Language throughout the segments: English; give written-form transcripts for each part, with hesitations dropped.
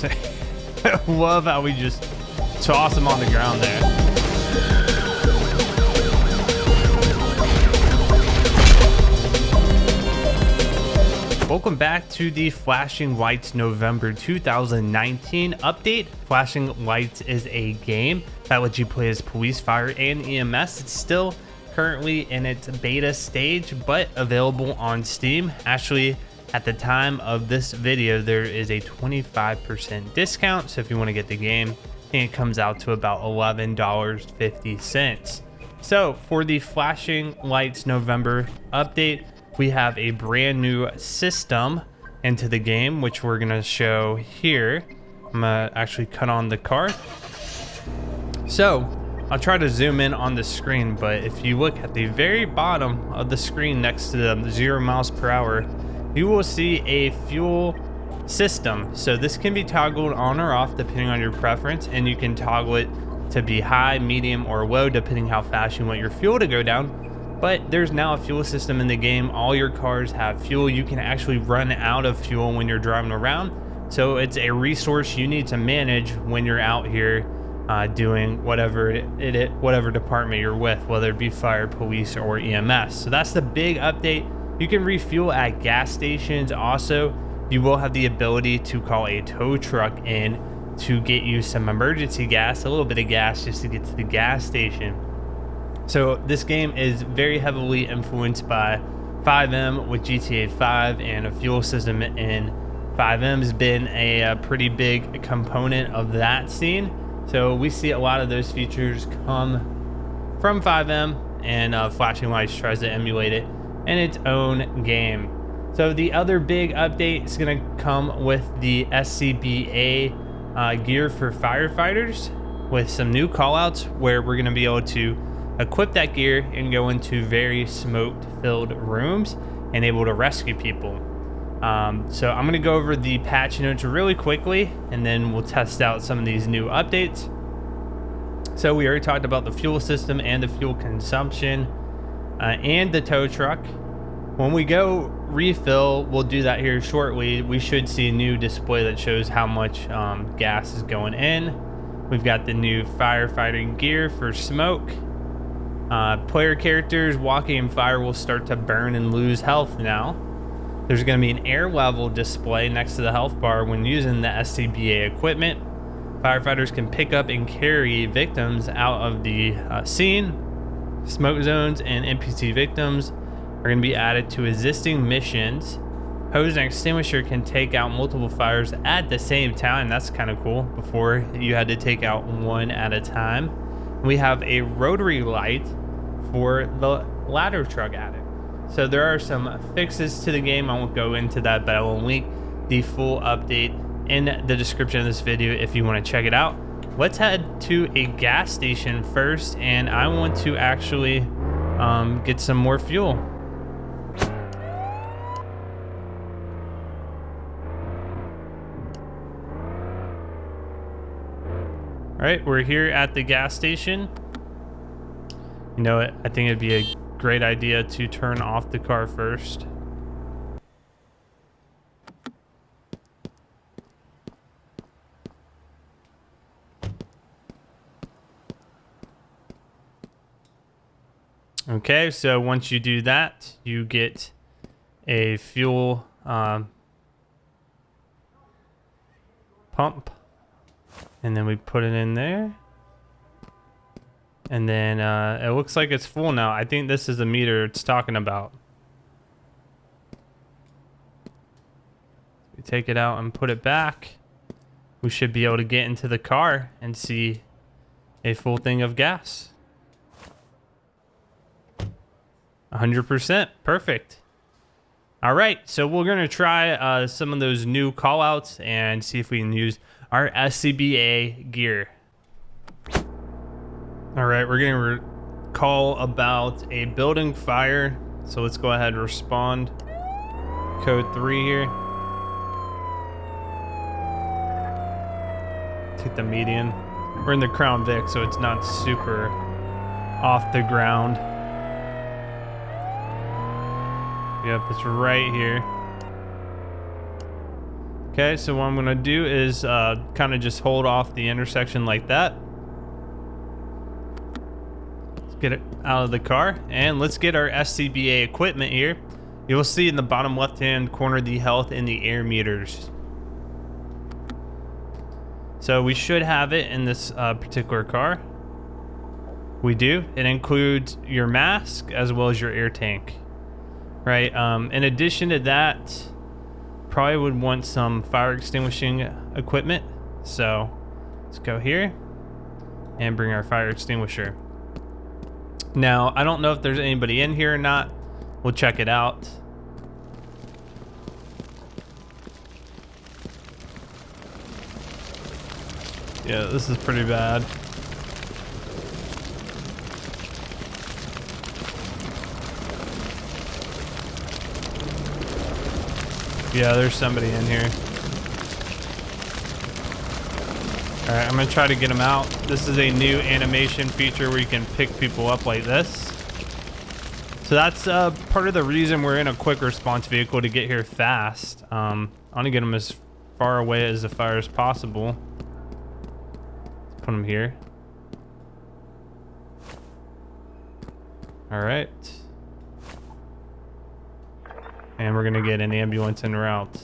I love how we just toss him on the ground there. Welcome back to the Flashing Lights November 2019 update. Flashing Lights is a game that lets you play as police, fire, and EMS. It's still currently in its beta stage, but available on Steam. Actually, at the time of this video, there is a 25% discount. So if you want to get the game, I think it comes out to about $11.50. So for the Flashing Lights November update, we have a brand new system into the game, which we're gonna show here. I'm gonna actually cut on the car. So I'll try to zoom in on the screen, but if you look at the very bottom of the screen next to the 0 miles per hour, you will see a fuel system. So this can be toggled on or off depending on your preference, and you can toggle it to be high, medium, or low depending how fast you want your fuel to go down. But there's now a fuel system in the game. All your cars have fuel. You can actually run out of fuel when you're driving around. So it's a resource you need to manage when you're out here doing whatever department you're with, whether it be fire, police, or EMS. So that's the big update. You can refuel at gas stations. Also, you will have the ability to call a tow truck in to get you some emergency gas, a little bit of gas just to get to the gas station. So this game is very heavily influenced by 5M with GTA 5, and a fuel system in 5M has been a pretty big component of that scene. So we see a lot of those features come from 5M, and Flashing Lights tries to emulate it in its own game. So the other big update is going to come with the SCBA gear for firefighters, with some new callouts where we're going to be able to equip that gear and go into very smoke-filled rooms and able to rescue people. So I'm going to go over the patch notes really quickly, and then we'll test out some of these new updates. So we already talked about the fuel system and the fuel consumption and the tow truck. When we go refill, we'll do that here shortly. We should see a new display that shows how much gas is going in. We've got the new firefighting gear for smoke. Player characters walking in fire will start to burn and lose health now. There's going to be an air level display next to the health bar when using the SCBA equipment. Firefighters can pick up and carry victims out of the scene. Smoke zones and NPC victims are going to be added to existing missions. Hose and extinguisher can take out multiple fires at the same time. That's kind of cool. Before, you had to take out one at a time. We have a rotary light for the ladder truck added. So there are some fixes to the game. I won't go into that, but I will link the full update in the description of this video if you want to check it out. Let's head to a gas station first, and I want to actually get some more fuel. All right, we're here at the gas station. You know what? I think it'd be a great idea to turn off the car first. Okay, so once you do that, you get a fuel pump. And then we put it in there. And then it looks like it's full now. I think this is the meter it's talking about. We take it out and put it back. We should be able to get into the car and see a full thing of gas. 100%. Perfect. All right, so we're going to try some of those new callouts and see if we can use our SCBA gear. All right, we're going to call about a building fire. So let's go ahead and respond. Code 3 here. Take the median. We're in the Crown Vic, so it's not super off the ground. Yep, it's right here. Okay, so what I'm gonna do is kind of just hold off the intersection like that. Let's get it out of the car, and let's get our SCBA equipment here. You'll see in the bottom left-hand corner the health and the air meters. So we should have it in this particular car. We do. It includes your mask as well as your air tank. Right, in addition to that, probably would want some fire extinguishing equipment. So let's go here and bring our fire extinguisher. Now, I don't know if there's anybody in here or not. We'll check it out. Yeah, this is pretty bad. Yeah, there's somebody in here. All right, I'm gonna try to get them out. This is a new animation feature where you can pick people up like this. So that's part of the reason we're in a quick response vehicle, to get here fast. I want to get them as far away as the fire as possible. Let's put them here. All right. And we're gonna get an ambulance en route.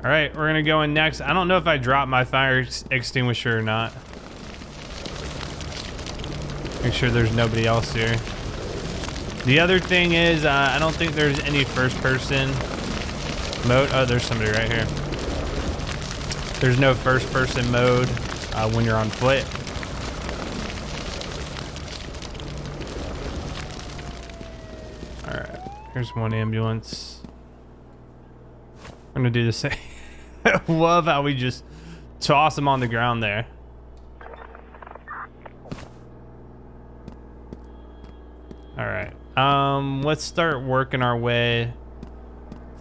All right, we're gonna go in next. I don't know if I dropped my fire extinguisher or not. Make sure there's nobody else here. The other thing is, I don't think there's any first person mode. Oh, there's somebody right here. There's no first person mode when you're on foot. Here's one ambulance. I'm gonna do the same. I love how we just toss them on the ground there. All right. Let's start working our way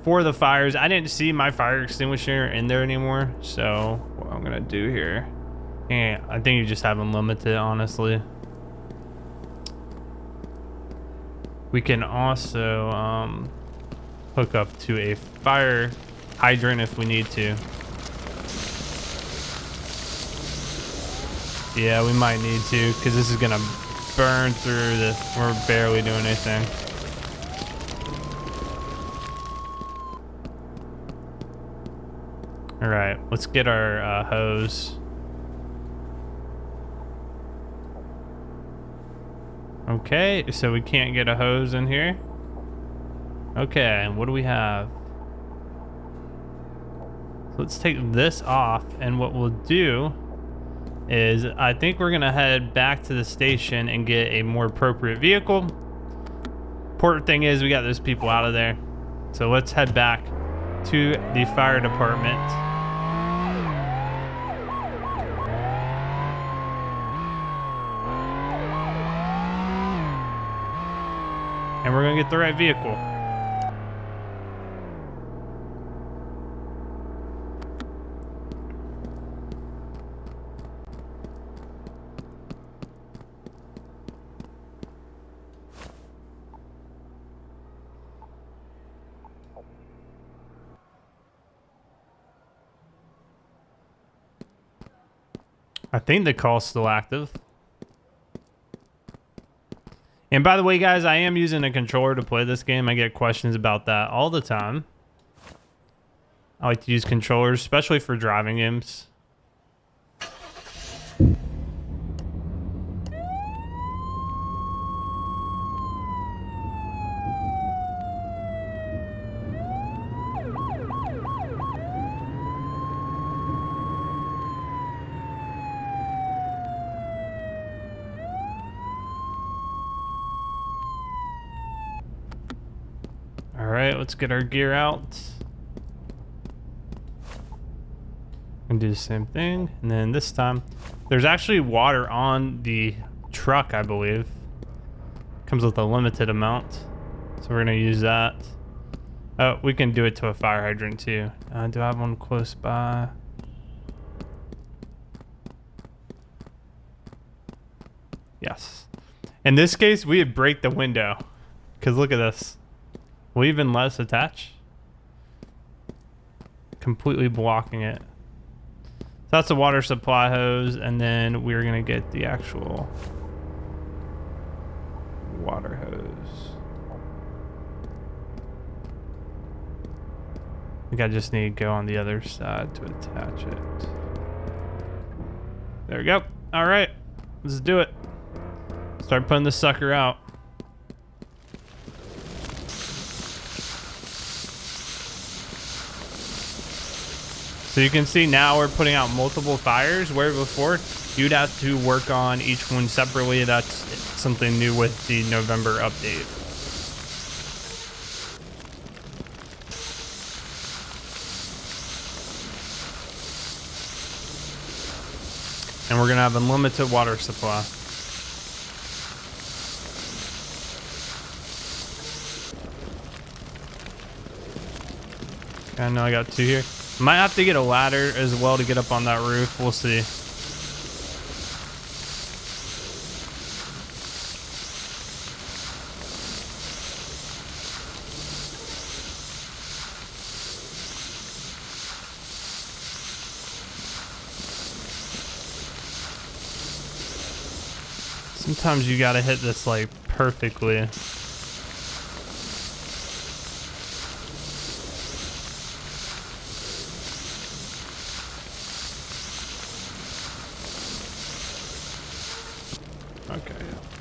for the fires. I didn't see my fire extinguisher in there anymore, so what I'm gonna do here. Yeah, I think you just have them limited, honestly. We can also hook up to a fire hydrant if we need to. Yeah, we might need to, because this is gonna burn through this. We're barely doing anything. All right, let's get our hose. Okay, so we can't get a hose in here. Okay, and what do we have? Let's take this off, and what we'll do is I think we're gonna head back to the station and get a more appropriate vehicle. Important thing is we got those people out of there. So let's head back to the fire department. And we're gonna get the right vehicle. I think the call's still active. And by the way, guys, I am using a controller to play this game. I get questions about that all the time. I like to use controllers, especially for driving games. All right, let's get our gear out. And do the same thing. And then this time, there's actually water on the truck, I believe. Comes with a limited amount. So we're gonna use that. Oh, we can do it to a fire hydrant too. Do I have one close by? Yes. In this case, we would break the window. Because look at this. Will even let us attach? completely blocking it. So that's the water supply hose, and then we're gonna get the actual water hose. I think I just need to go on the other side to attach it. There we go. All right, let's do it. Start putting this sucker out. So you can see now we're putting out multiple fires, where before you'd have to work on each one separately. That's something new with the November update. And we're gonna have unlimited water supply. I know I got 2 here. Might have to get a ladder as well to get up on that roof. We'll see. Sometimes you gotta hit this like perfectly. Okay,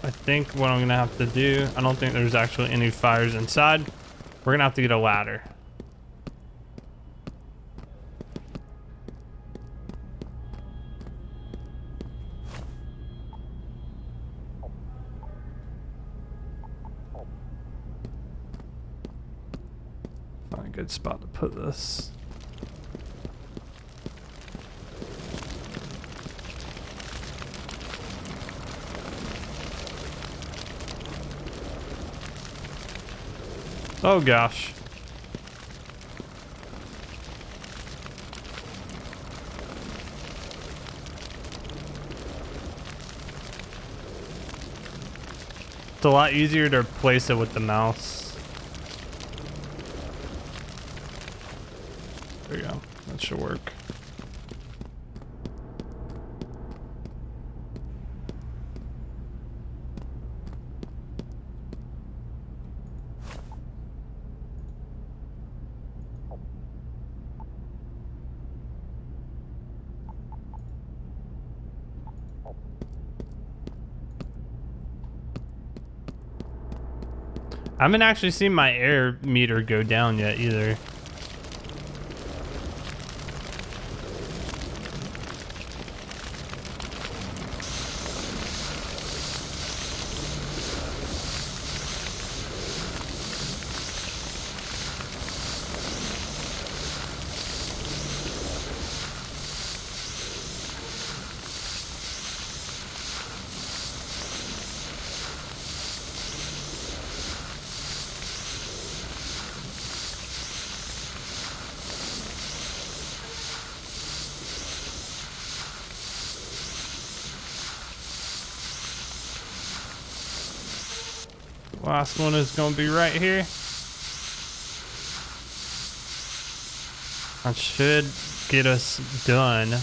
I think what I'm gonna have to do, I don't think there's actually any fires inside. We're gonna have to get a ladder. Find a good spot to put this. Oh gosh. It's a lot easier to place it with the mouse. There you go. That should work. I haven't actually seen my air meter go down yet either. Last one is going to be right here. That should get us done.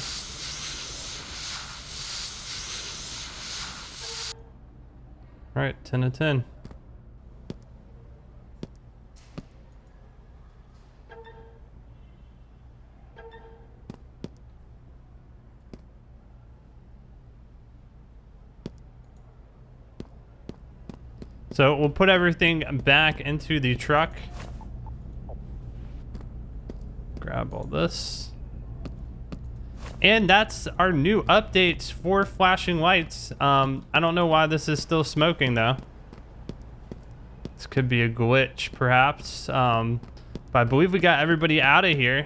All right, 10 of 10. So we'll put everything back into the truck. Grab all this. And that's our new updates for flashing lights. I don't know why this is still smoking though. This could be a glitch perhaps. But I believe we got everybody out of here.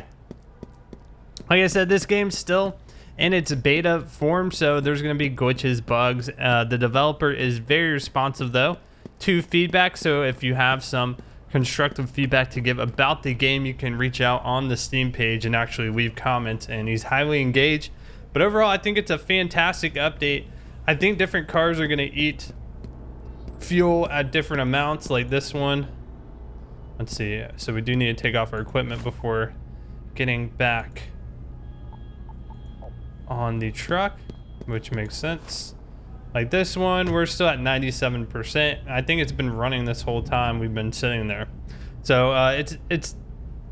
Like I said, this game's still in its beta form, so there's going to be glitches, bugs. The developer is very responsive though to feedback, so if you have some constructive feedback to give about the game, you can reach out on the Steam page and actually leave comments, and he's highly engaged. But overall, I think it's a fantastic update. I think different cars are going to eat fuel at different amounts, like this one. Let's see, so we do need to take off our equipment before getting back on the truck, which makes sense. Like this one, we're still at 97%. I think it's been running this whole time we've been sitting there. So it's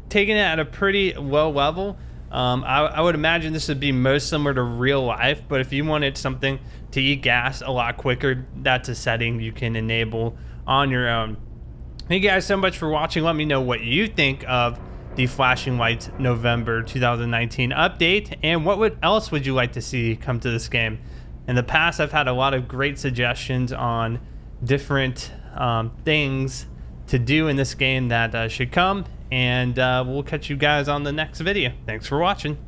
taking it at a pretty low level. I would imagine this would be most similar to real life, but if you wanted something to eat gas a lot quicker, that's a setting you can enable on your own. Thank you guys so much for watching. Let me know what you think of the Flashing Lights November 2019 update, and what else would you like to see come to this game. In the past, I've had a lot of great suggestions on different things to do in this game that should come, and we'll catch you guys on the next video. Thanks for watching.